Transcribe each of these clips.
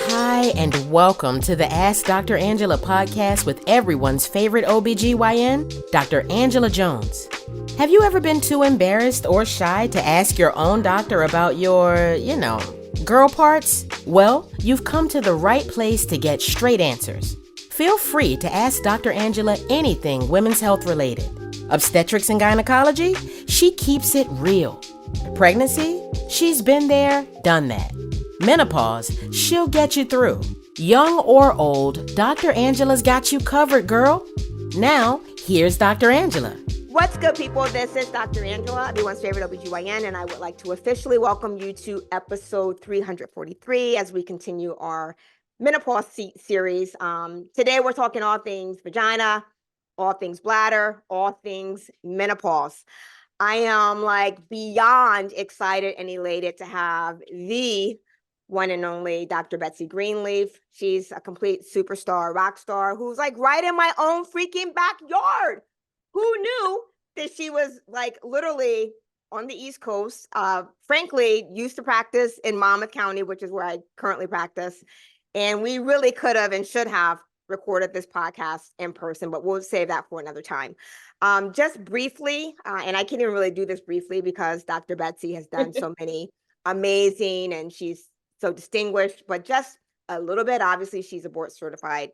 Hi, and welcome to the Ask Dr. Angela podcast with everyone's favorite OBGYN, Dr. Angela Jones. Have you ever been too embarrassed or shy to ask your own doctor about your, girl parts? Well, you've come to the right place to get straight answers. Feel free to ask Dr. Angela anything women's health related. Obstetrics and gynecology? She keeps it real. Pregnancy? She's been there, done that. Menopause? She'll get you through. Young or old, Dr. Angela's got you covered, girl. Now, here's Dr. Angela. What's good, people? This is Dr. Angela, everyone's favorite OBGYN, and I would like to officially welcome you to episode 343 as we continue our menopause series. Today, we're talking all things vagina, all things bladder, all things menopause. I am beyond excited and elated to have the one and only Dr. Betsy Greenleaf. She's a complete superstar, rock star, who's right in my own freaking backyard. Who knew that she was literally on the East Coast? Frankly, used to practice in Monmouth County, which is where I currently practice. And we really could have and should have recorded this podcast in person, but we'll save that for another time. Just briefly, and I can't even really do this briefly because Dr. Betsy has done so many amazing and she's so distinguished, but just a little bit. Obviously, she's a board certified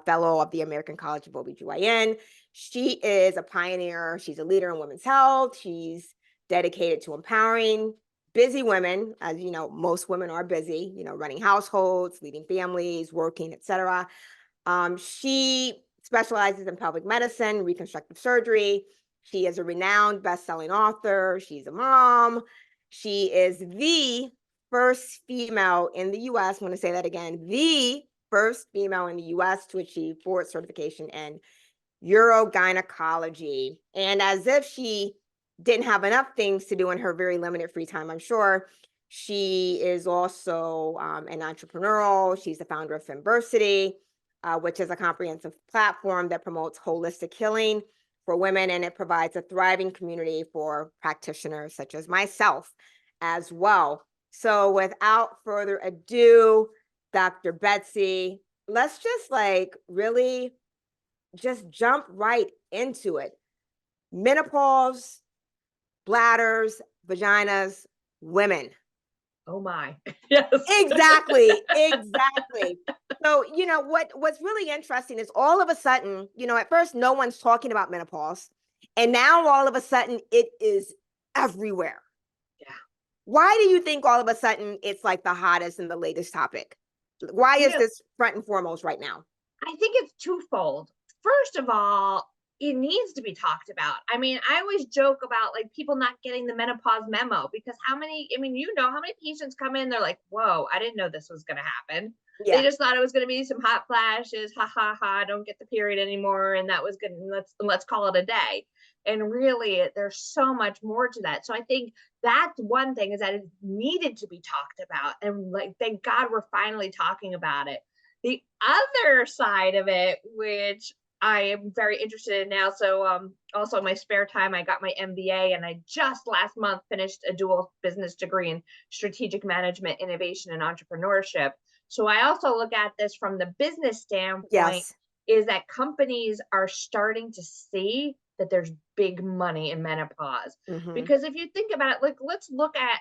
fellow of the American College of OBGYN. She is a pioneer. She's a leader in women's health. She's dedicated to empowering busy women. As you know, most women are busy, running households, leading families, working, etc. She specializes in pelvic medicine, reconstructive surgery. She is a renowned best-selling author. She's a mom. She is the first female in the U.S. I'm going to say that again, the first female in the U.S. to achieve board certification in urogynecology. And as if she didn't have enough things to do in her very limited free time, I'm sure, she is also an entrepreneurial. She's the founder of Femversity, which is a comprehensive platform that promotes holistic healing for women, and it provides a thriving community for practitioners such as myself as well. So without further ado, Dr. Betsy, let's just really just jump right into it. Menopause, bladders, vaginas, women. Oh my. Yes. Exactly. So, what's really interesting is all of a sudden, at first no one's talking about menopause, and now all of a sudden it is everywhere. Yeah. Why do you think all of a sudden it's the hottest and the latest topic? Why is this front and foremost right now? I think it's twofold. First of all, it needs to be talked about. I mean, I always joke about people not getting the menopause memo because how many patients come in, they're like, whoa, I didn't know this was going to happen. Yeah. They just thought it was going to be some hot flashes. Ha ha ha. Don't get the period anymore. And that was good. Let's call it a day. And really, there's so much more to that. So I think that's one thing, is that it needed to be talked about. And thank God we're finally talking about it. The other side of it, which I am very interested in now. So also in my spare time, I got my MBA, and I just last month finished a dual business degree in strategic management, innovation, and entrepreneurship. So I also look at this from the business standpoint, is that companies are starting to see that there's big money in menopause. Mm-hmm. Because if you think about it, let's look at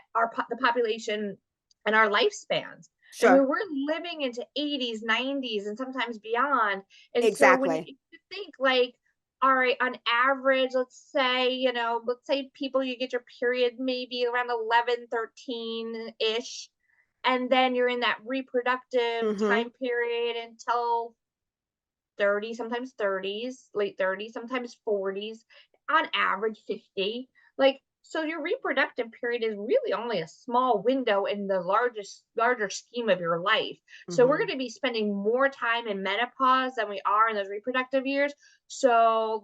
the population and our lifespans. Sure. I mean, we're living into 80s, 90s, and sometimes beyond. And exactly. So when you think all right, on average, let's say people, you get your period maybe around 11, 13-ish. And then you're in that reproductive time period until 30, sometimes 30s, late 30s, sometimes 40s, on average 50. So your reproductive period is really only a small window in the larger scheme of your life. Mm-hmm. So we're going to be spending more time in menopause than we are in those reproductive years. So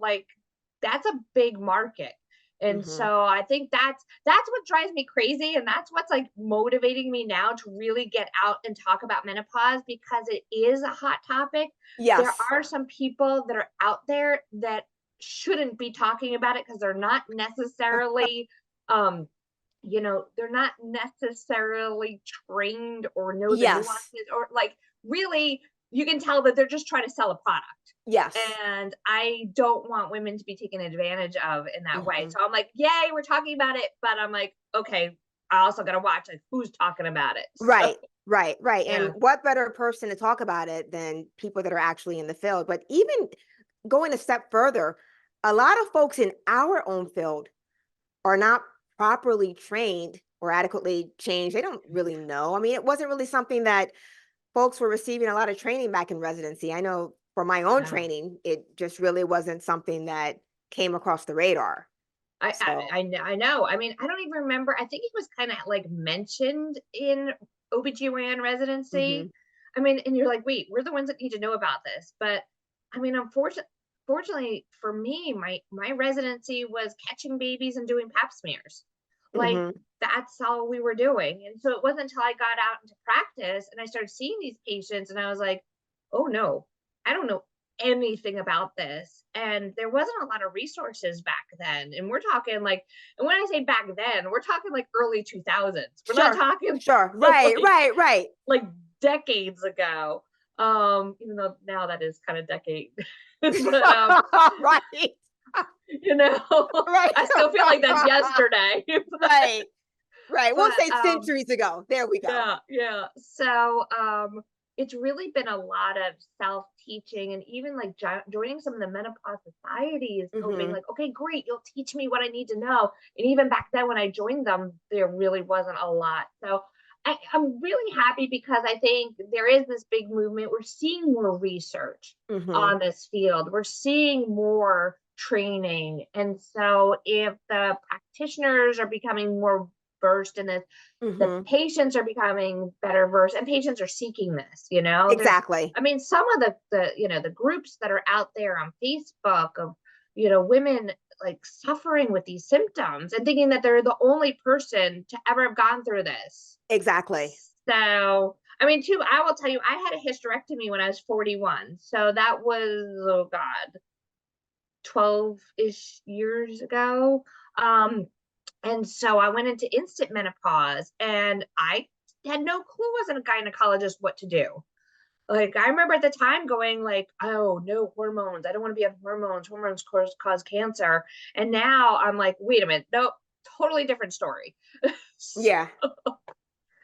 that's a big market. And so I think that's what drives me crazy. And that's what's motivating me now to really get out and talk about menopause, because it is a hot topic. Yes. There are some people that are out there that shouldn't be talking about it because they're not necessarily they're not necessarily trained or know the Yes. nuances, or like really you can tell that they're just trying to sell a product. Yes. And I don't want women to be taken advantage of in that way. Mhm. So I'm like, yay, we're talking about it. But I'm like, okay, I also got to watch like who's talking about it. So, Right. Right. Right. And yeah. what better person to talk about it than people that are actually in the field? But even going a step further, a lot of folks in our own field are not properly trained or adequately changed. They don't really know. I mean, it wasn't really something that folks were receiving a lot of training back in residency. I know for my own No. training, it just really wasn't something that came across the radar. So, I know. I mean, I don't even remember. I think it was kind of like mentioned in OBGYN residency. mhm, I mean, and you're like, wait, we're the ones that need to know about this. But I mean, fortunately for me, my residency was catching babies and doing pap smears. Like mhm, that's all we were doing. And so it wasn't until I got out into practice and I started seeing these patients and I was like, oh no, I don't know anything about this. And there wasn't a lot of resources back then. And we're talking like, and when I say back then, we're talking like early 2000s. We're not sure, talking sure, right, like right, right, like decades ago. Even though now that is kind of decade. But right, you know, right, I still feel like that's yesterday. right, right. We'll But say centuries ago. There we go. yeah, yeah. So, it's really been a lot of self-teaching and even like joining some of the menopause societies, hoping Hmm. like, okay, great, you'll teach me what I need to know. And even back then when I joined them, there really wasn't a lot. So I'm really happy because I think there is this big movement. We're seeing more research Hmm. on this field. We're seeing more training. And so if the practitioners are becoming more versed in this, the Hmm. patients are becoming better versed and patients are seeking this. There's, Exactly. I mean, some of the groups that are out there on Facebook of, women like suffering with these symptoms and thinking that they're the only person to ever have gone through this. Exactly. So, I mean, too, I will tell you, I had a hysterectomy when I was 41. So that was, oh God, 12-ish years ago. Um, and so I went into instant menopause and I had no clue as a gynecologist what to do. Like I remember at the time going like, oh no, hormones. I don't want to be on hormones. Hormones cause cancer. And now I'm like, wait a minute, nope, totally different story. Yeah.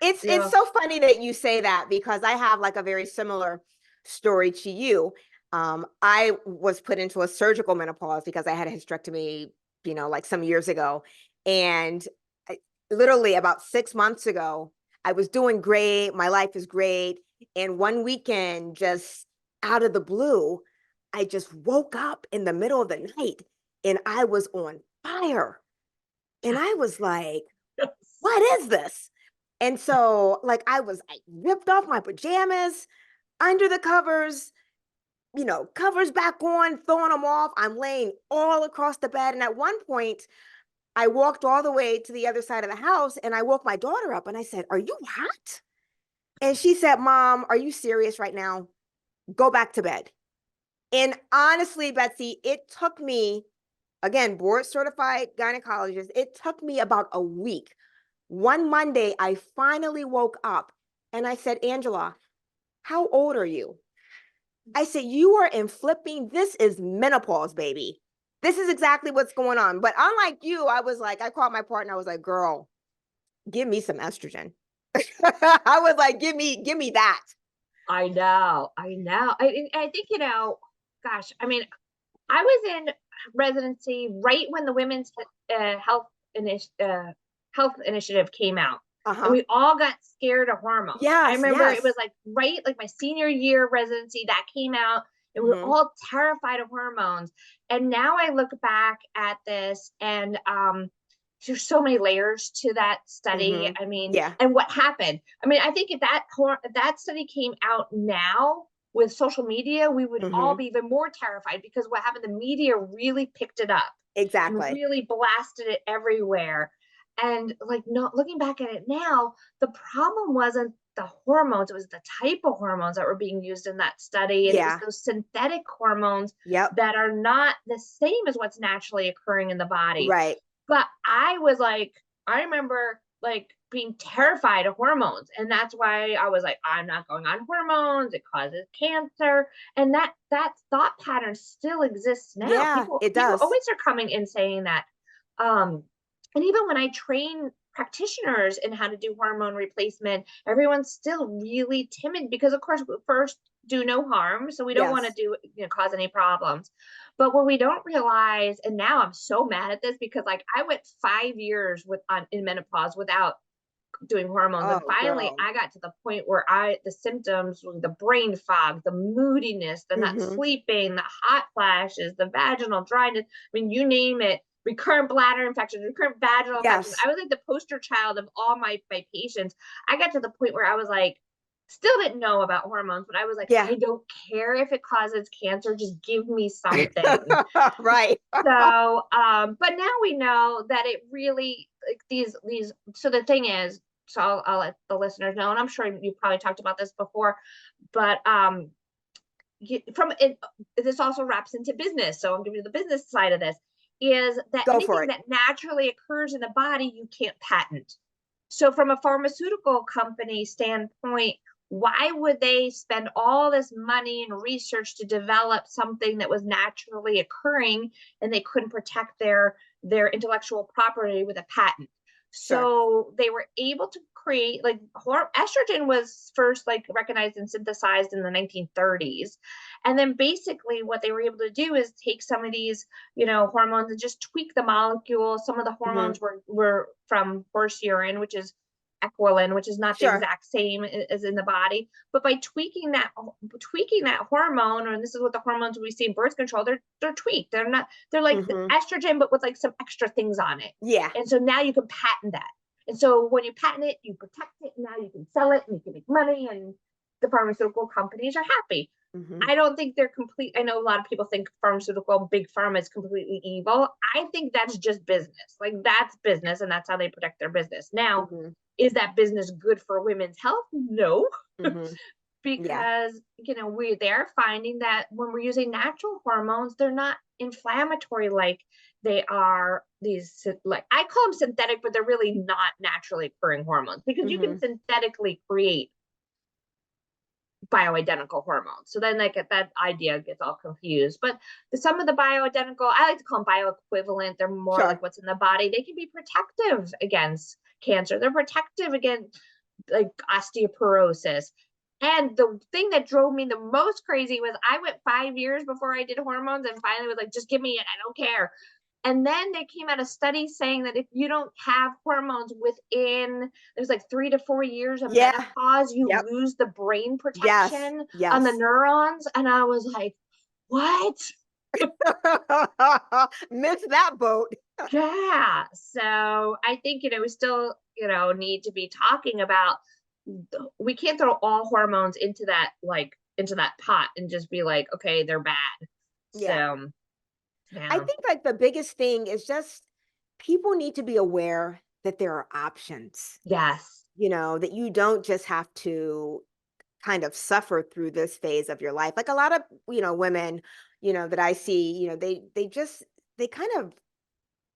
It's Yeah. so funny that you say that because I have like a very similar story to you. I was put into a surgical menopause because I had a hysterectomy, like some years ago. And literally about 6 months ago, I was doing great. My life is great. And one weekend, just out of the blue, I just woke up in the middle of the night and I was on fire. And I was like, what is this? And so, like, I ripped off my pajamas under the covers, covers back on, throwing them off. I'm laying all across the bed. And at one point, I walked all the way to the other side of the house and I woke my daughter up and I said, "Are you hot?" And she said, "Mom, are you serious right now? Go back to bed." And honestly, Betsy, it took me, again, board certified gynecologist, it took me about a week. One Monday, I finally woke up and I said, "Angela, how old are you?" I said, "You are in flipping. This is menopause, baby. This is exactly what's going on." But unlike you, I was like, I called my partner. I was like, "Girl, give me some estrogen." I was like, give me that. I know. I know. I think, gosh, I mean, I was in residency right when the women's health initiative came out, and Uh-huh. we all got scared of hormones. I Yes, remember it yes. was like right like my senior year of residency that came out, and we were Hmm. all terrified of hormones. And now I look back at this, and there's so many layers to that study. Hmm. I mean, Yeah. and what happened? I mean, I think if that study came out now with social media, we would all Hmm. be even more terrified because what happened, the media really picked it up and Exactly. really blasted it everywhere. And like, no, looking back at it now, the problem wasn't the hormones, it was the type of hormones that were being used in that study. And it was Yeah. those synthetic hormones Yep. that are not the same as what's naturally occurring in the body. Right. But I was like, I remember like being terrified of hormones. And that's why I was like, I'm not going on hormones. It causes cancer. And that thought pattern still exists now. Yeah, it People does. always are coming and saying that. Um, and even when I train practitioners in how to do hormone replacement, everyone's still really timid because of course first do no harm. So we don't want to Yes. do, cause any problems. But what we don't realize, and now I'm so mad at this because like I went 5 years in menopause without doing hormones. And Oh, finally girl. I got to the point where the symptoms were the brain fog, the moodiness, the not Hmm. sleeping, the hot flashes, the vaginal dryness. I mean, you name it, recurrent bladder infections, recurrent vaginal infections. Yes. I was like the poster child of all my patients. I got to the point where I was like, still didn't know about hormones, but I was like, Yeah. I don't care if it causes cancer, just give me something. Right. But now we know that it really like these. So the thing is, so I'll let the listeners know, and I'm sure you've probably talked about this before, but from it, this also wraps into business. So I'm giving you the business side of this. Is that Go for anything it. that naturally occurs in the body you can't patent? So from a pharmaceutical company standpoint, why would they spend all this money and research to develop something that was naturally occurring and they couldn't protect their intellectual property with a patent? Sure. So they were able to create like estrogen was first like recognized and synthesized in the 1930s. And then basically what they were able to do is take some of these, hormones and just tweak the molecule. Some of the Hmm. hormones were from horse urine, which is equilin, which is not the Sure. exact same as in the body. But by tweaking that hormone, and this is what the hormones we see in birth control, they're tweaked. They're like Hmm. estrogen, but with like some extra things on it. Yeah. And so now you can patent that. And so when you patent it, you protect it. And now you can sell it and you can make money, and the pharmaceutical companies are happy. Hmm. I don't think they're complete. I know a lot of people think big pharma is completely evil. I think that's just business. Like that's business, and that's how they protect their business. Now, Hmm. is that business good for women's health? No, Hmm. Yeah. because they're finding that when we're using natural hormones, they're not inflammatory like they are these, like I call them synthetic, but they're really not naturally occurring hormones because you can Hmm. synthetically create bioidentical hormones. So then like that idea gets all confused. But some of the bioidentical, I like to call them bioequivalent. They're more like Sure. what's in the body. They can be protective against cancer. They're protective against like osteoporosis. And the thing that drove me the most crazy was I went 5 years before I did hormones and finally was like, just give me it. I don't care. And then they came out a study saying that if you don't have hormones within, there's like 3 to 4 years of Yeah. menopause, you Yep. lose the brain Yes. protection on the Yes. neurons. And I was like, what? Missed that boat. Yeah. So I think, we still, need to be talking about, we can't throw all hormones into that pot and just be like, okay, they're bad. Yeah. So, I yeah. think like the biggest thing is just people need to be aware that there are options, Yes. that you don't just have to kind of suffer through this phase of your life. Like a lot of, women, that I see, they kind of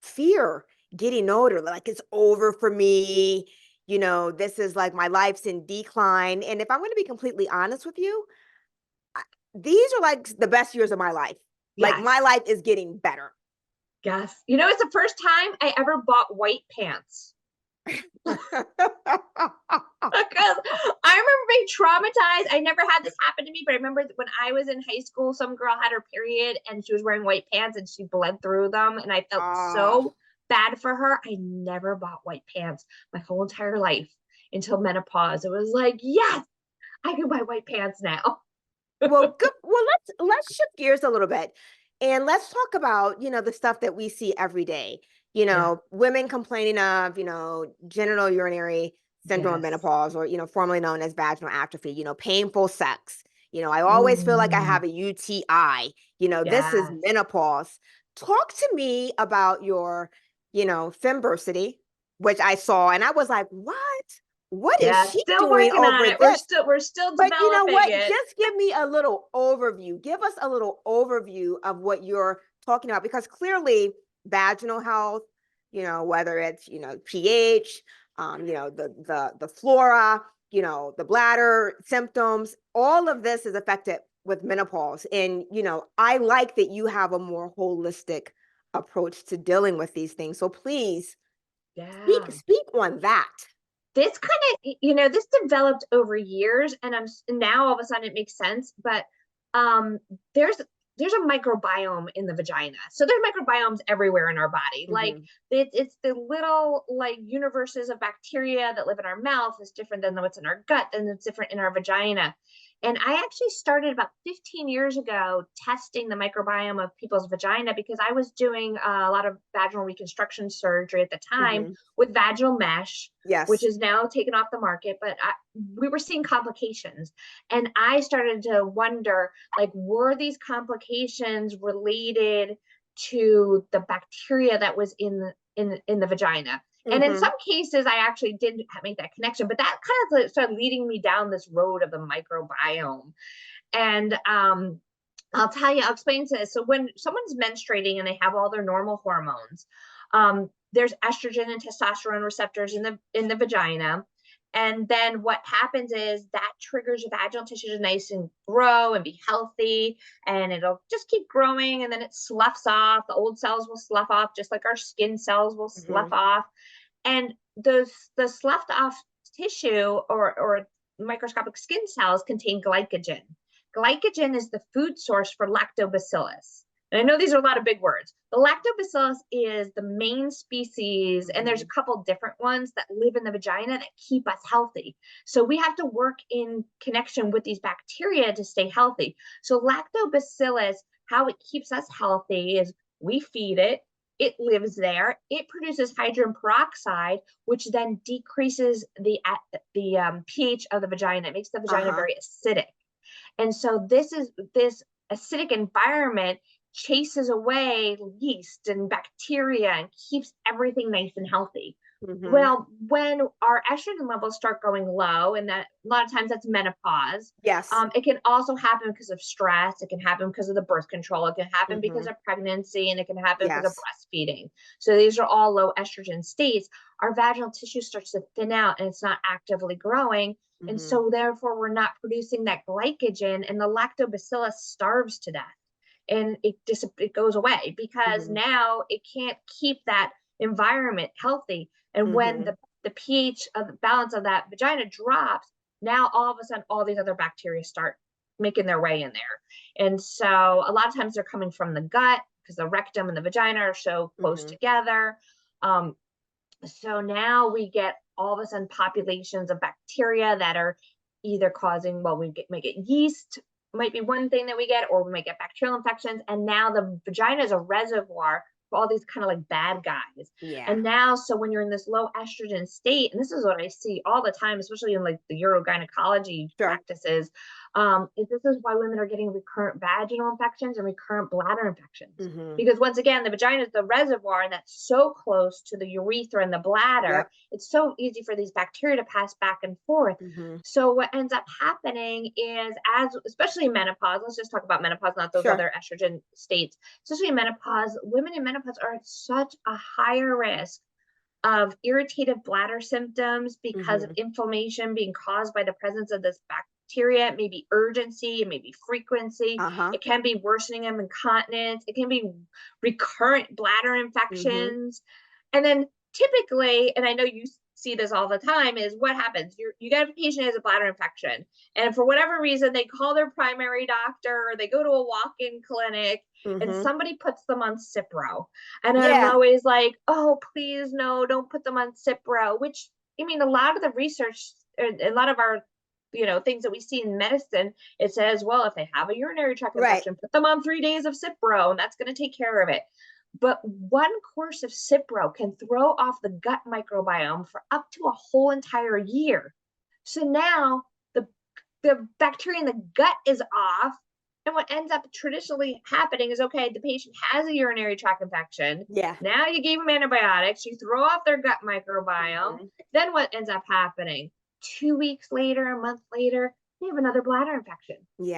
fear getting older. Like it's over for me. This is like my life's in decline. And if I'm going to be completely honest with you, I, these are like the best years of my life. Like my Yes. life is getting better. Yes. It's the first time I ever bought white pants. Because I remember being traumatized. I never had this happen to me, but I remember when I was in high school, some girl had her period and she was wearing white pants and she bled through them. And I felt Ah, so bad for her. I never bought white pants my whole entire life until menopause. It was like, yes, I can buy white pants now. well, good. Well, let's shift gears a little bit, and let's talk about the stuff that we see every day. Yeah. Women complaining of genital urinary syndrome, Yes. menopause, or formerly known as vaginal atrophy. Painful sex. I always feel like I Mm, have a UTI. This is yes. menopause. Talk to me about your Femversity, which I saw, and I was like, what is Yeah. she Still doing working on over it. We're this? still But you know developing what? it. Just give me a little overview. Give us a little overview of what you're talking about, because clearly vaginal health, whether it's, pH, the flora, the bladder symptoms, all of this is affected with menopause. And, I like that you have a more holistic approach to dealing with these things. So please Yeah. speak on that. This kind of, this developed over years, and now all of a sudden it makes sense. But there's a microbiome in the vagina. So there's microbiomes everywhere in our body. Like it's the little like universes of bacteria that live in our mouth is different than what's in our gut, and it's different in our vagina. And I actually started about 15 years ago testing the microbiome of people's vagina because I was doing a lot of vaginal reconstruction surgery at the time with vaginal mesh, Yes. which is now taken off the market. But we were seeing complications. And I started to wonder, like, were these complications related to the bacteria that was in the vagina? And in some cases, I actually didn't make that connection, but that kind of started leading me down this road of the microbiome. And I'll explain to this. So when someone's menstruating and they have all their normal hormones, there's estrogen and testosterone receptors in the vagina. And then what happens is that triggers the vaginal tissue to nice and grow and be healthy, and it'll just keep growing, and then it sloughs off. The old cells will slough off, just like our skin cells will slough off. And the sloughed off tissue or microscopic skin cells contain glycogen. Glycogen is the food source for lactobacillus. And I know these are a lot of big words. The lactobacillus is the main species, and there's a couple different ones that live in the vagina that keep us healthy. So we have to work in connection with these bacteria to stay healthy. So lactobacillus, how it keeps us healthy is we feed it, it lives there, it produces hydrogen peroxide, which then decreases the pH of the vagina. It makes the vagina very acidic. And so this acidic environment chases away yeast and bacteria and keeps everything nice and healthy. Well, when our estrogen levels start going low, and that a lot of times that's menopause. Yes. It can also happen because of stress. It can happen because of the birth control. It can happen because of pregnancy, and it can happen because of breastfeeding. So these are all low estrogen states. Our vaginal tissue starts to thin out, and it's not actively growing. And so therefore we're not producing that glycogen, and the lactobacillus starves to death, and it goes away because now it can't keep that environment healthy. And when the pH of the balance of that vagina drops, now all of a sudden all these other bacteria start making their way in there. And so a lot of times they're coming from the gut because the rectum and the vagina are so close together. So now we get all of a sudden populations of bacteria that are either causing, might get yeast, might be one thing that we get, or we might get bacterial infections. And now the vagina is a reservoir for all these kind of like bad guys. And now, so when you're in this low estrogen state, and this is what I see all the time, especially in like the urogynecology practices, this is why women are getting recurrent vaginal infections and recurrent bladder infections. Because once again, the vagina is the reservoir, and that's so close to the urethra and the bladder. It's so easy for these bacteria to pass back and forth. So what ends up happening is, especially in menopause, let's just talk about menopause, not those other estrogen states, especially in menopause, women in menopause are at such a higher risk of irritative bladder symptoms because of inflammation being caused by the presence of this bacteria. It may be urgency, it may be frequency, it can be worsening of incontinence, it can be recurrent bladder infections. And then typically, and I know you see this all the time, is what happens. You get a patient who has a bladder infection, and for whatever reason, they call their primary doctor, or they go to a walk-in clinic, and somebody puts them on Cipro. And I'm always like, oh, please, no, don't put them on Cipro, which, I mean, a lot of the research, a lot of our, things that we see in medicine, it says, well, if they have a urinary tract infection, put them on 3 days of Cipro, and that's going to take care of it. But one course of Cipro can throw off the gut microbiome for up to a whole entire year. So now the bacteria in the gut is off. And what ends up traditionally happening is, okay, the patient has a urinary tract infection. Now you gave them antibiotics, you throw off their gut microbiome. Then what ends up happening? 2 weeks later, a month later, they have another bladder infection.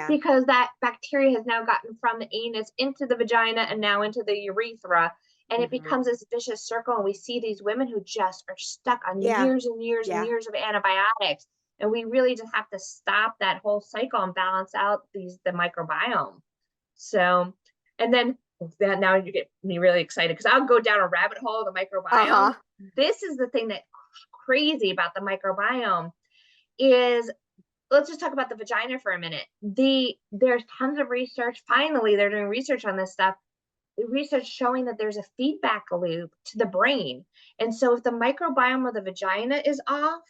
Because that bacteria has now gotten from the anus into the vagina and now into the urethra. And it becomes this vicious circle. And we see these women who just are stuck on years and years and years of antibiotics. And we really just have to stop that whole cycle and balance out the microbiome. So, and then now you get me really excited because I'll go down a rabbit hole of the microbiome. This is the thing that's crazy about the microbiome is, let's just talk about the vagina for a minute. There's tons of research. Finally, they're doing research on this stuff. The research showing that there's a feedback loop to the brain. And so if the microbiome of the vagina is off,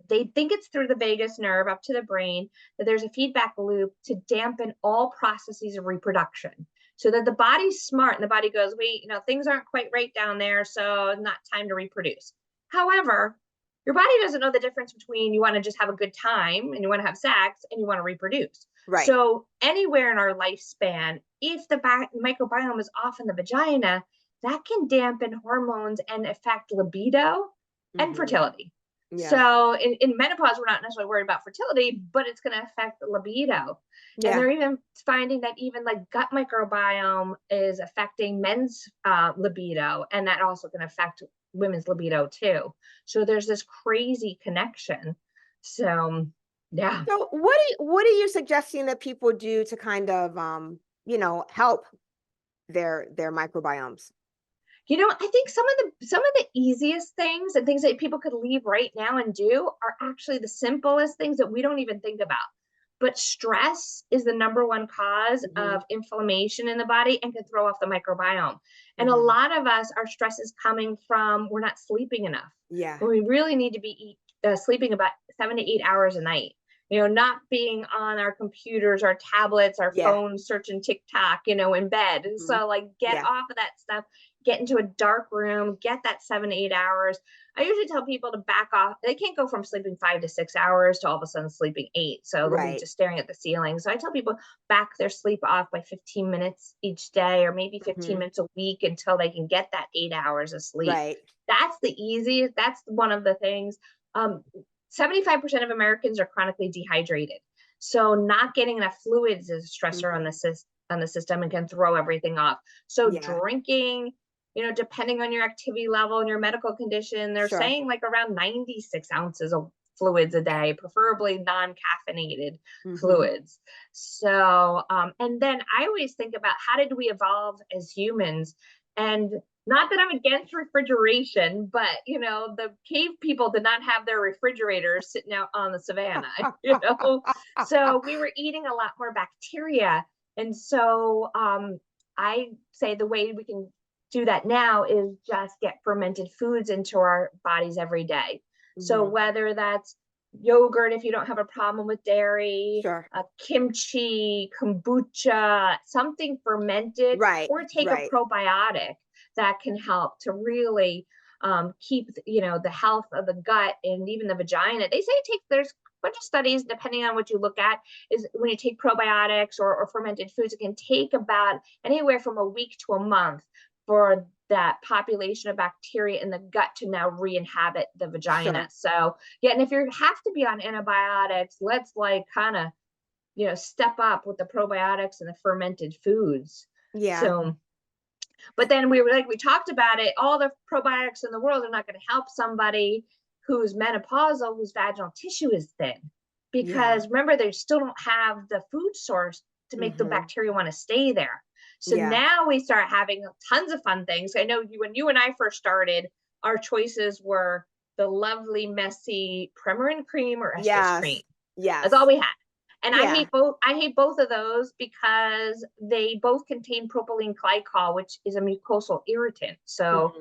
they think it's through the vagus nerve up to the brain, that there's a feedback loop to dampen all processes of reproduction. So that the body's smart and the body goes, wait, things aren't quite right down there, so not time to reproduce. However, your body doesn't know the difference between you want to just have a good time and you want to have sex and you want to reproduce. Right. So anywhere in our lifespan, if the microbiome is off in the vagina, that can dampen hormones and affect libido and fertility. Yeah. So in menopause, we're not necessarily worried about fertility, but it's going to affect the libido. Yeah. And they're even finding that even like gut microbiome is affecting men's libido, and that also can affect women's libido too. So there's this crazy connection. So yeah. So what are you suggesting that people do to kind of help their microbiomes? I think some of the easiest things and things that people could leave right now and do are actually the simplest things that we don't even think about. But stress is the number one cause of inflammation in the body and can throw off the microbiome. And a lot of us, our stress is coming from we're not sleeping enough. Yeah. We really need to be sleeping about 7 to 8 hours a night. Not being on our computers, our tablets, our phones, searching TikTok, in bed. So get off of that stuff, get into a dark room, get that 7 to 8 hours. I usually tell people to back off. They can't go from sleeping 5 to 6 hours to all of a sudden sleeping 8. So they'll be just staring at the ceiling. So I tell people back their sleep off by 15 minutes each day, or maybe 15 minutes a week until they can get that 8 hours of sleep. Right. That's the easiest. That's one of the things. 75% of Americans are chronically dehydrated. So not getting enough fluids is a stressor on the system and can throw everything off. So drinking, depending on your activity level and your medical condition, they're saying like around 96 ounces of fluids a day, preferably non-caffeinated fluids. So, and then I always think about how did we evolve as humans? And not that I'm against refrigeration, but, the cave people did not have their refrigerators sitting out on the savannah, So we were eating a lot more bacteria. And so I say the way we can do that now is just get fermented foods into our bodies every day. So whether that's yogurt, if you don't have a problem with dairy, kimchi, kombucha, something fermented, or take a probiotic that can help to really keep, the health of the gut and even the vagina. They say there's a bunch of studies, depending on what you look at, is when you take probiotics or fermented foods, it can take about anywhere from a week to a month for that population of bacteria in the gut to now re-inhabit the vagina. So and if you have to be on antibiotics, let's kind of, step up with the probiotics and the fermented foods. Yeah. So, but then we talked about it, all the probiotics in the world are not going to help somebody who's menopausal, whose vaginal tissue is thin, because remember, they still don't have the food source to make the bacteria want to stay there. So now we start having tons of fun things. I know when you and I first started, our choices were the lovely, messy Premarin cream or estrus cream. Yeah. That's all we had. And I hate both of those because they both contain propylene glycol, which is a mucosal irritant. So,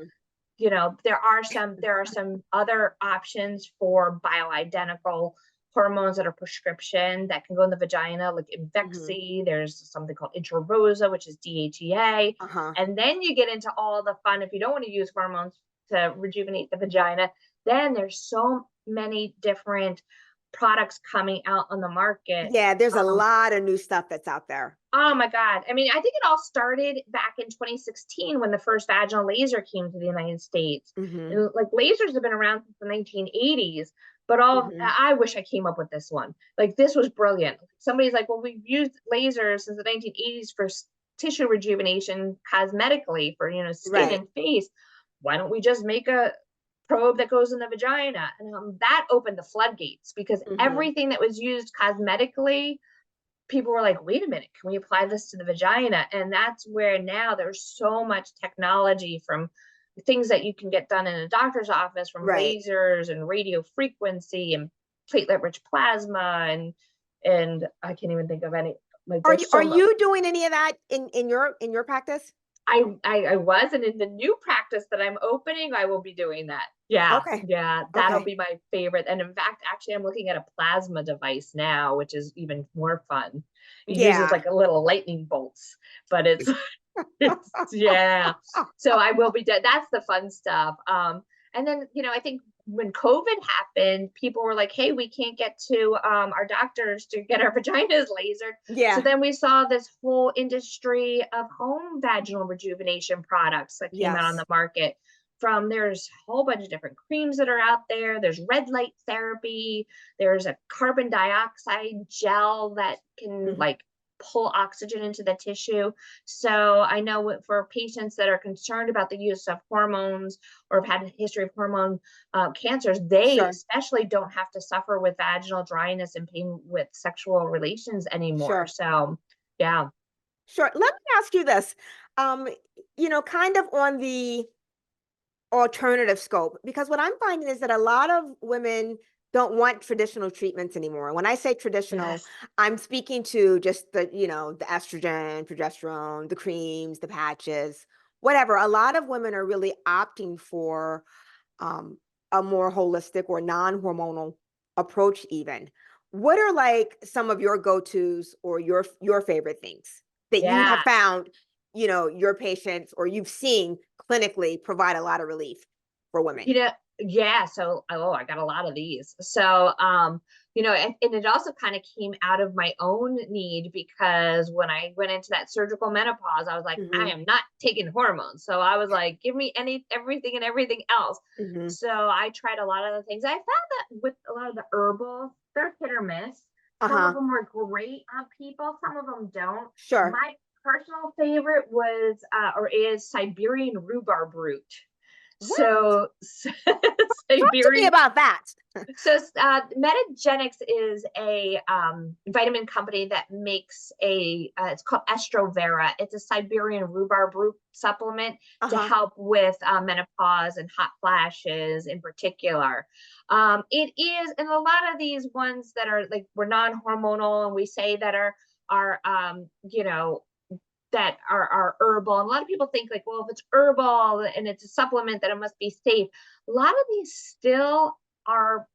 there are some other options for bioidentical hormones that are prescription that can go in the vagina, like in Betsy. There's something called Intrarosa, which is DHEA. And then you get into all the fun. If you don't want to use hormones to rejuvenate the vagina, then there's so many different products coming out on the market. Yeah, there's a lot of new stuff that's out there. Oh my God. I mean, I think it all started back in 2016 when the first vaginal laser came to the United States. And, lasers have been around since the 1980s, but I wish I came up with this one. This was brilliant. Somebody's like, well, we've used lasers since the 1980s tissue rejuvenation cosmetically for, skin Right. and face. Why don't we just make a probe that goes in the vagina? And that opened the floodgates, because Mm-hmm. everything that was used cosmetically, people were like, wait a minute, can we apply this to the vagina? And that's where now there's so much technology, from things that you can get done in a doctor's office, from Right. lasers and radio frequency and platelet rich plasma, and I can't even think of any, like Are you there's are so much. you doing any of that in your practice? I was, and in the new practice that I'm opening, I will be doing that. Yeah, Okay. yeah, that'll Okay. be my favorite. And in fact, actually, I'm looking at a plasma device now, which is even more fun. It uses Yeah. like a little lightning bolts, but it's yeah. So I will be done. That's the fun stuff. And then, I think when COVID happened, people were like, hey, we can't get to our doctors to get our vaginas lasered. So Yeah. then we saw this whole industry of home vaginal rejuvenation products that came out on Yes. the market. There's a whole bunch of different creams that are out there. There's red light therapy. There's a carbon dioxide gel that can Mhm. like pull oxygen into the tissue. So I know for patients that are concerned about the use of hormones, or have had a history of hormone cancers, they Sure. especially don't have to suffer with vaginal dryness and pain with sexual relations anymore. Sure. So yeah. Sure. Let me ask you this. Um, kind of on the alternative scope, because what I'm finding is that a lot of women don't want traditional treatments anymore. When I say traditional, Yes. I'm speaking to just the estrogen, progesterone, the creams, the patches, whatever. A lot of women are really opting for um, a more holistic or non-hormonal approach even. What are like some of your go-tos or your favorite things that you have Yeah. found, your patients or you've seen clinically provide a lot of relief for women? Yeah. So, I got a lot of these. So, and it also kind of came out of my own need, because when I went into that surgical menopause, I was like, I Hmm. am not taking hormones. So I was like, give me everything and everything else. Hmm. So I tried a lot of the things. I found that with a lot of the herbals, they're hit or miss. Some of Uh-huh. them are great on people, some of them don't. Sure. My personal favorite was, or is, Siberian rhubarb root. What? So Talk to me Siberian. about that. So Metagenics is a vitamin company that makes it's called Estrovera. It's a Siberian rhubarb root supplement to Uh-huh. help with menopause and hot flashes in particular. It is, and a lot of these ones that are like, we're non-hormonal, and we say that are that are herbal. And a lot of people think like, well, if it's herbal and it's a supplement, then it must be safe. A lot of these still are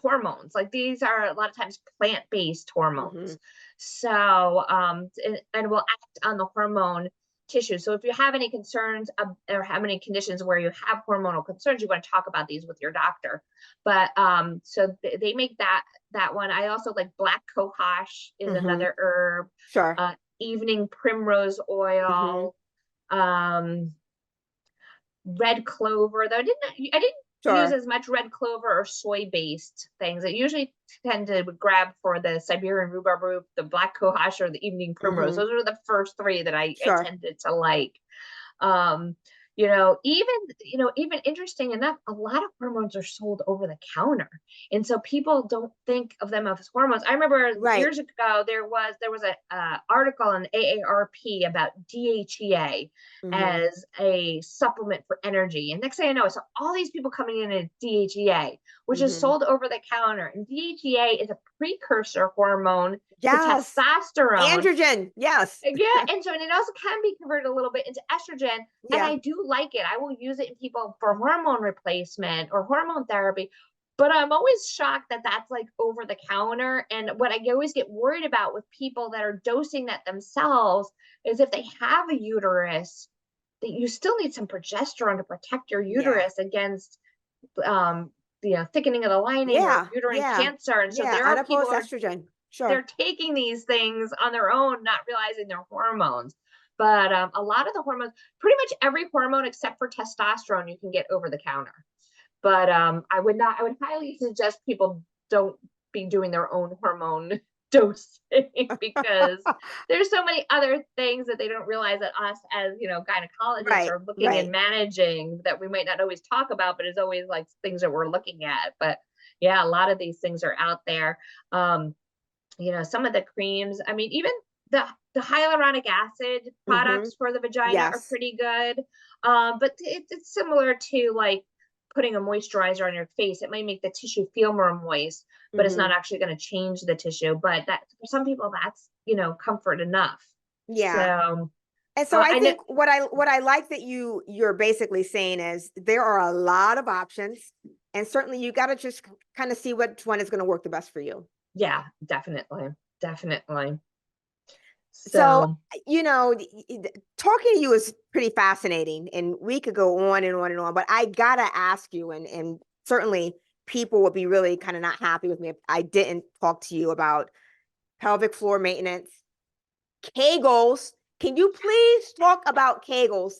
hormones. Like, these are a lot of times plant-based Hmm. hormones. So, and will act on the hormone tissue. So if you have any concerns or have any conditions where you have hormonal concerns, you want to talk about these with your doctor. But so they make that one. I also like black cohosh is Hmm. another herb. Sure. Uh, evening primrose Hmm. oil, um, red clover. Though I didn't use Sure. as much red clover or soy based things. I usually tend to grab for the Siberian rhubarb root, the black cohosh, or the evening primrose. Hmm. Those are the first three that I Sure. tended to like. Um, even interesting enough, a lot of hormones are sold over the counter, and so people don't think of them as hormones. I remember Right. years ago there was a article in AARP about DHEA Hmm. as a supplement for energy, and next thing I know, I saw all these people coming in at DHEA, which is Hmm. sold over the counter. And DHEA is a precursor hormone to Yes. testosterone. Androgen. Yes. Yeah, and it also can be converted a little bit into estrogen, and Yeah. I do like it. I will use it in people for hormone replacement or hormone therapy, but I'm always shocked that that's like over the counter. And what I always get worried about with people that are dosing that themselves is if they have a uterus, that you still need some progesterone to protect your Yeah. uterus against um thickening of the lining or Yeah. uterine Yeah. cancer. And so Yeah. there are people Adipose who are estrogen. Sure. they're taking these things on their own, not realizing they're hormones. But a lot of the hormones, pretty much every hormone except for testosterone, you can get over the counter. But I would highly suggest people don't be doing their own hormone dosing because there's so many other things that they don't realize that us as, gynecologists Right, are looking and right. managing that we might not always talk about, but it's always like things that we're looking at. But yeah, a lot of these things are out there. Some of the creams, I mean, even the hyaluronic acid Mm-hmm. products for the vagina are Yes. pretty good. But it's similar to like putting a moisturizer on your face. It might make the tissue feel more moist, but it's not Mm-hmm. actually going to change the tissue. But that for some people, that's, comfort enough. Yeah. So And so I I know, think what I like that you're basically saying is there are a lot of options, and certainly you got to just kind of see which one is going to work the best for you. yeah, definitely, definitely. So, So talking to you is pretty fascinating, and we could go on and on and on, but I gotta ask you, and certainly people would be really kind of not happy with me if I didn't talk to you about pelvic floor maintenance, Kegels. Can you please talk about Kegels?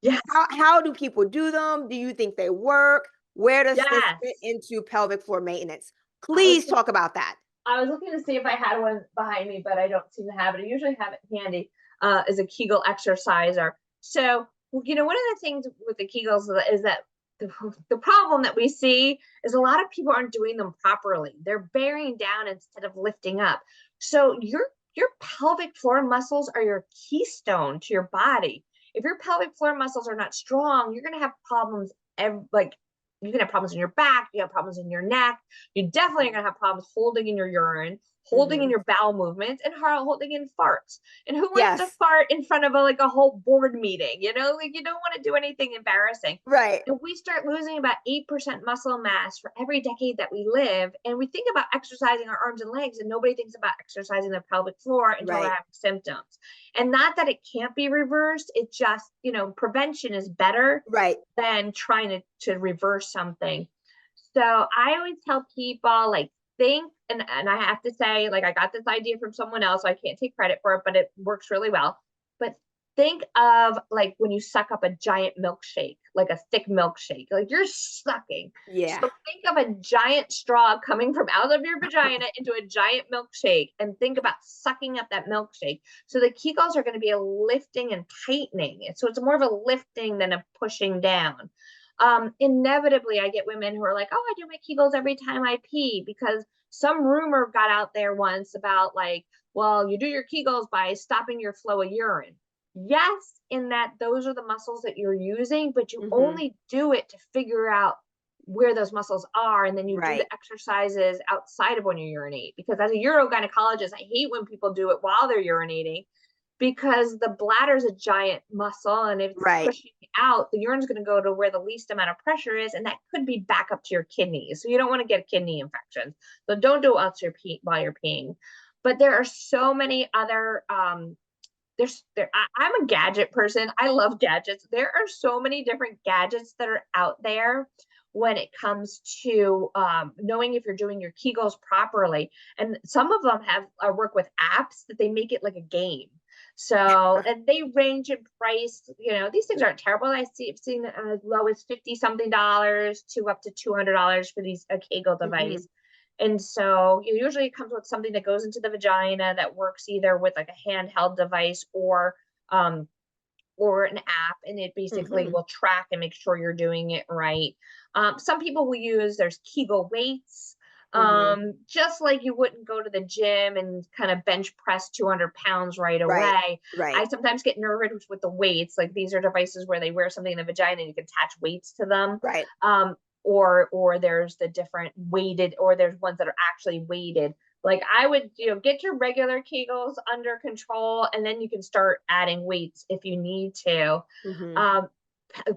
yes, How do people do them? Do you think they work? Where does this yes. fit into pelvic floor maintenance? I was Please talk about that. I was looking to see if I had one behind me, but I don't seem to have it. I usually have it handy as a Kegel exerciser. So, one of the things with the Kegels is that the problem that we see is a lot of people aren't doing them properly. They're bearing down instead of lifting up. So your pelvic floor muscles are your keystone to your body. If your pelvic floor muscles are not strong, you're going to have problems like you can have problems in your back, you have problems in your neck, you definitely are going to have problems holding in your urine, holding in Mhm. your bowel movements, and holding in farts. And who wants to Yes. fart in front of a whole board meeting? Like you don't want to do anything embarrassing. Right. And we start losing about 8% muscle mass for every decade that we live. And we think about exercising our arms and legs, and nobody thinks about exercising the pelvic floor until they're Right. having symptoms. And not that it can't be reversed, it just, prevention is better Right. than trying to reverse something. So I always tell people like think and I have to say, like I got this idea from someone else, so I can't take credit for it, but it works really well. But think of like when you suck up a giant milkshake, like a thick milkshake, like you're sucking. Yeah. So think of a giant straw coming from out of your vagina into a giant milkshake and think about sucking up that milkshake. So the Kegels are going to be a lifting and tightening. So it's more of a lifting than a pushing down. Inevitably, I get women who are like, oh, I do my Kegels every time I pee because some rumor got out there once about like, well, you do your Kegels by stopping your flow of urine. Yes, in that those are the muscles that you're using, but you Mhm. only do it to figure out where those muscles are, and then you do Right. the exercises outside of when you urinate. Because as a urogynecologist, I hate when people do it while they're urinating because the bladder is a giant muscle, and if it's Right. pushing out, the urine's going to go to where the least amount of pressure is, and that could be back up to your kidneys. So you don't want to get kidney infections. So don't do it while you're peeing. But there are so many other I'm a gadget person. I love gadgets. There are so many different gadgets that are out there when it comes to knowing if you're doing your Kegels properly. And some of them have work with apps that they make it like a game. So, and they range in price. These things aren't terrible. I've seen as low as 50 something dollars to up to $200 for these a Kegel Mhm. device. And so it usually comes with something that goes into the vagina that works either with like a handheld device um, or an app, and it basically Mhm. will track and make sure you're doing it right. Some people will there's Kegel weights, Mhm. just like you wouldn't go to the gym and kind of bench press 200 pounds right Right. away. Right. I sometimes get nervous with the weights. Like these are devices where they wear something in the vagina and you can attach weights to them. Right. Or there's the different weighted, or there's ones that are actually weighted. Like I would, get your regular Kegels under control, and then you can start adding weights if you need to. Mhm. Um,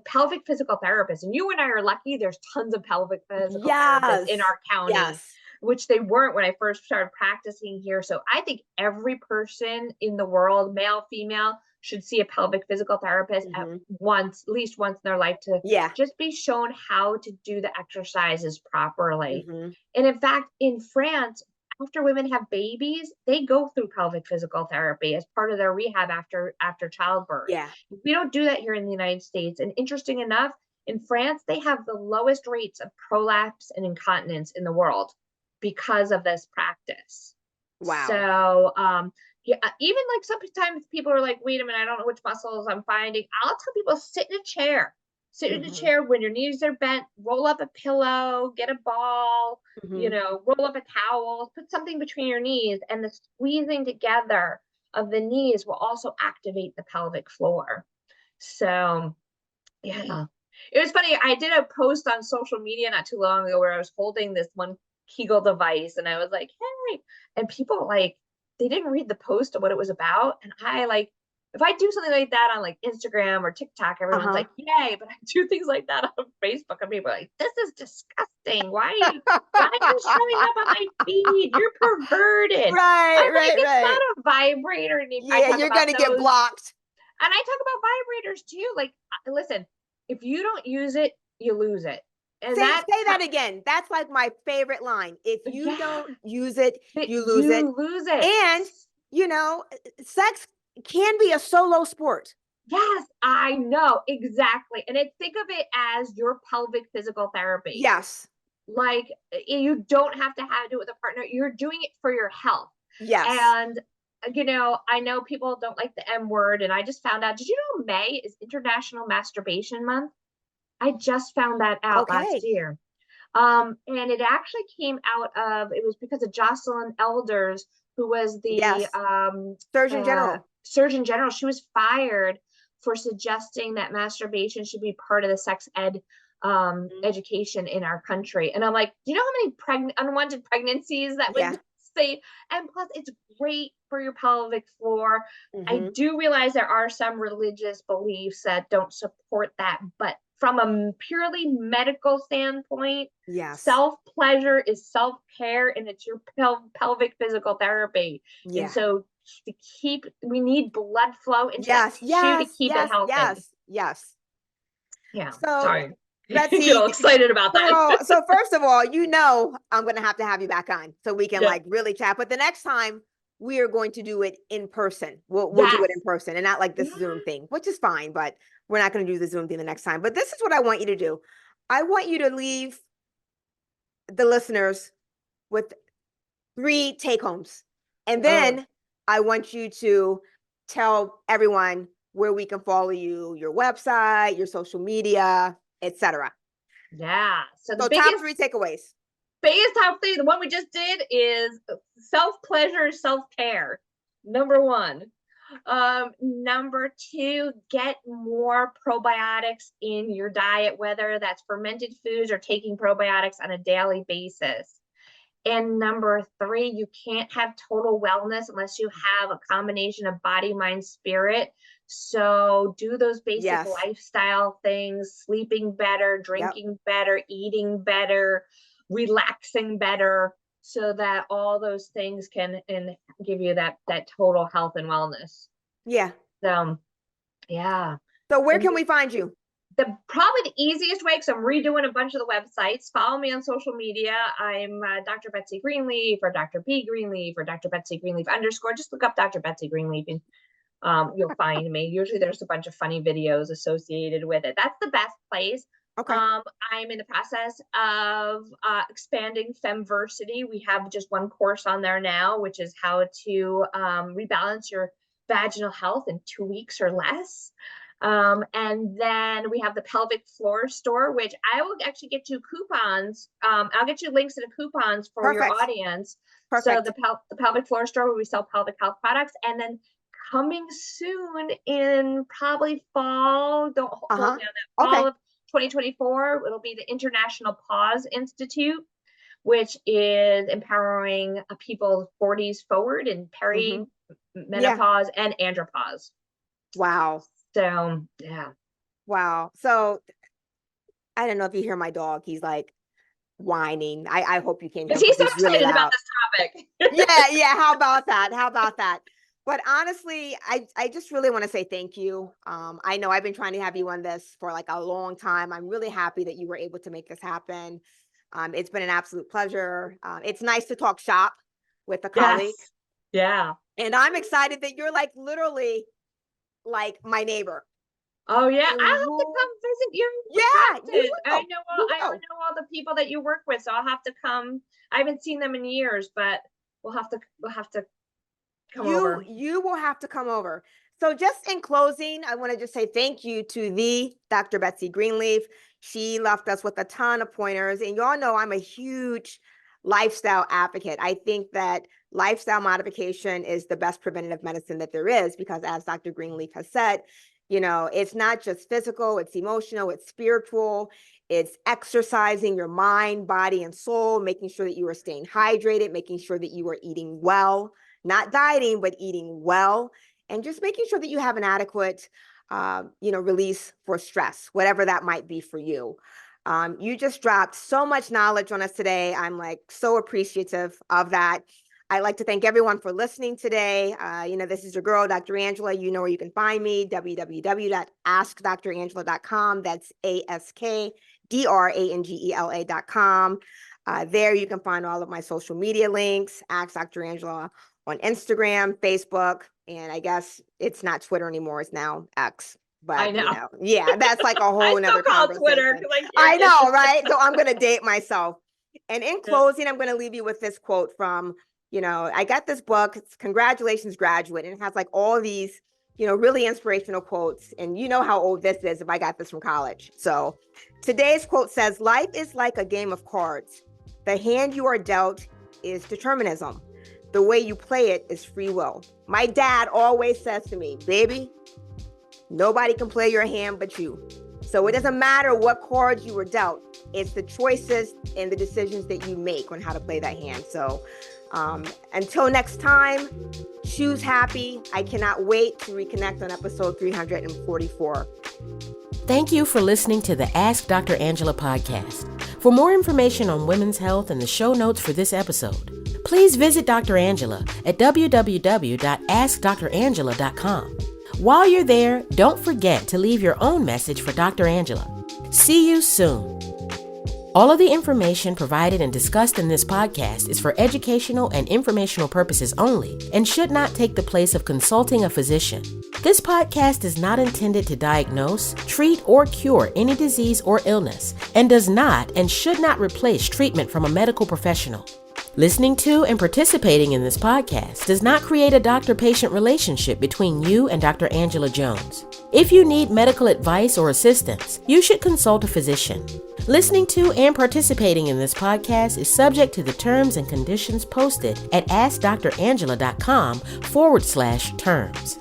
pelvic physical therapists, and you and I are lucky. There's tons of pelvic physical therapists in Yes. our county, Yes. which they weren't when I first started practicing here. So I think every person in the world, male, female, should see a pelvic physical therapist Mhm. at least once in their life to Yeah. just be shown how to do the exercises properly. Mhm. And in fact, in France, after women have babies, they go through pelvic physical therapy as part of their rehab after childbirth. Yeah. We don't do that here in the United States. And interesting enough, in France, they have the lowest rates of prolapse and incontinence in the world because of this practice. Wow. So, yeah, even like sometimes people are like, wait a minute, I don't know which muscles I'm finding. I'll tell people sit in a chair. Sit in a chair when your knees are bent, roll up a pillow, get a ball, roll up a towel, put something between your knees, and the squeezing together of the knees will also activate the pelvic floor. So, yeah. It was funny. I did a post on social media not too long ago where I was holding this one Kegel device and I was like, hey, and people like, they didn't read the post of what it was about. And I like, if I do something like that on like Instagram or TikTok, everyone's like, yay, but I do things like that on Facebook and people are like, this is disgusting. Why are you showing up on my feed? You're perverted. I'm like, it's not a vibrator. And Yeah, you're going to get blocked. And I talk about vibrators too. Like, listen, if you don't use it, you lose it. And say that again. That's like my favorite line. If you don't use it, you lose it. Lose it. And, sex can be a solo sport. Yes, I know. Exactly. And think of it as your pelvic physical therapy. Yes. Like, you don't have to do it with a partner. You're doing it for your health. Yes. And I know people don't like the M word, and I just found out, did you know May is International Masturbation Month? I just found that out last year. And it actually came out of, it was because of Jocelyn Elders, who was the Surgeon General. Surgeon General. She was fired for suggesting that masturbation should be part of the sex ed education in our country. And I'm like, do you know how many unwanted pregnancies that would save? And plus, it's great for your pelvic floor. I do realize there are some religious beliefs that don't support that, but from a purely medical standpoint, self-pleasure is self-care, and it's your pelvic physical therapy. And so we need blood flow into that tissue to keep it healthy. Yes. Yeah. So, sorry. Betsy, I get all excited about that. So first of all, I'm going to have you back on so we can like really chat. But the next time we are going to do it in person. We'll do it in person and not like this Zoom thing, which is fine, but we're not going to do the Zoom thing the next time. But this is what I want you to do. I want you to leave the listeners with 3 take-homes. And then I want you to tell everyone where we can follow you, your website, your social media, etc. Yeah. So top 3 takeaways. Biggest top 3, the one we just did, is self-pleasure, self-care. Number 1. Number 2, get more probiotics in your diet, whether that's fermented foods or taking probiotics on a daily basis. And number 3, you can't have total wellness unless you have a combination of body, mind, spirit. So do those basic lifestyle things: sleeping better, drinking better, eating better, relaxing better, so that all those things can give you that total health and wellness. Yeah. So where can we find you? Probably the easiest way, because I'm redoing a bunch of the websites. Follow me on social media. I'm Dr. Betsy Greenleaf, or Dr. B Greenleaf, or Dr. Betsy Greenleaf _. Just look up Dr. Betsy Greenleaf and you'll find me. Usually there's a bunch of funny videos associated with it. That's the best place. Okay. I'm in the process of expanding Femversity. We have just one course on there now, which is how to rebalance your vaginal health in 2 weeks or less. And then we have the pelvic floor store, which I will actually get you coupons. I'll get you links to the coupons for your audience. Perfect. So the pelvic floor store, where we sell pelvic health products. And then coming soon in probably fall, don't hold me on that, fall of 2024, it'll be the International Pause Institute, which is empowering people 40s forward in menopause and andropause. Wow. So, yeah. Wow. So I don't know if you hear my dog. He's like whining. I hope you can't hear him. He's so excited about this topic. Yeah. How about that? But honestly, I just really want to say thank you. I know I've been trying to have you on this for like a long time. I'm really happy that you were able to make this happen. It's been an absolute pleasure. It's nice to talk shop with a colleague. Yeah. And I'm excited that you're like literally like my neighbor. Oh yeah, I'll have to come visit you. Yeah, I know all the people that you work with, so I'll have to come. I haven't seen them in years, but we'll have to come over. You will have to come over. So just in closing, I want to just say thank you to the Dr. Betsy Greenleaf. She left us with a ton of pointers, and y'all know I'm a huge lifestyle advocate. I think that lifestyle modification is the best preventative medicine that there is, because as Dr. Greenleaf has said, you know, it's not just physical, it's emotional, it's spiritual, it's exercising your mind, body, and soul, making sure that you are staying hydrated, making sure that you are eating well, not dieting, but eating well, and just making sure that you have an adequate, release for stress, whatever that might be for you. You just dropped so much knowledge on us today. I'm like so appreciative of that. I'd like to thank everyone for listening today. This is your girl, Dr. Angela. You know where you can find me, www.askdrangela.com. That's AskDrangela.com. There you can find all of my social media links, Ask Dr. Angela on Instagram, Facebook, and I guess it's not Twitter anymore. It's now X. But I know. That's like a whole nother conversation. Twitter, I know, right? So I'm going to date myself. And in closing, I'm going to leave you with this quote from, I got this book. It's Congratulations, Graduate. And it has like all these, really inspirational quotes. And you know how old this is if I got this from college. So today's quote says, life is like a game of cards. The hand you are dealt is determinism. The way you play it is free will. My dad always says to me, baby, nobody can play your hand but you. So it doesn't matter what cards you were dealt. It's the choices and the decisions that you make on how to play that hand. So until next time, choose happy. I cannot wait to reconnect on episode 344. Thank you for listening to the Ask Dr. Angela podcast. For more information on women's health and the show notes for this episode, please visit Dr. Angela at www.askdrangela.com. While you're there, don't forget to leave your own message for Dr. Angela. See you soon. All of the information provided and discussed in this podcast is for educational and informational purposes only and should not take the place of consulting a physician. This podcast is not intended to diagnose, treat, or cure any disease or illness and does not and should not replace treatment from a medical professional. Listening to and participating in this podcast does not create a doctor-patient relationship between you and Dr. Angela Jones. If you need medical advice or assistance, you should consult a physician. Listening to and participating in this podcast is subject to the terms and conditions posted at AskDrangela.com/terms.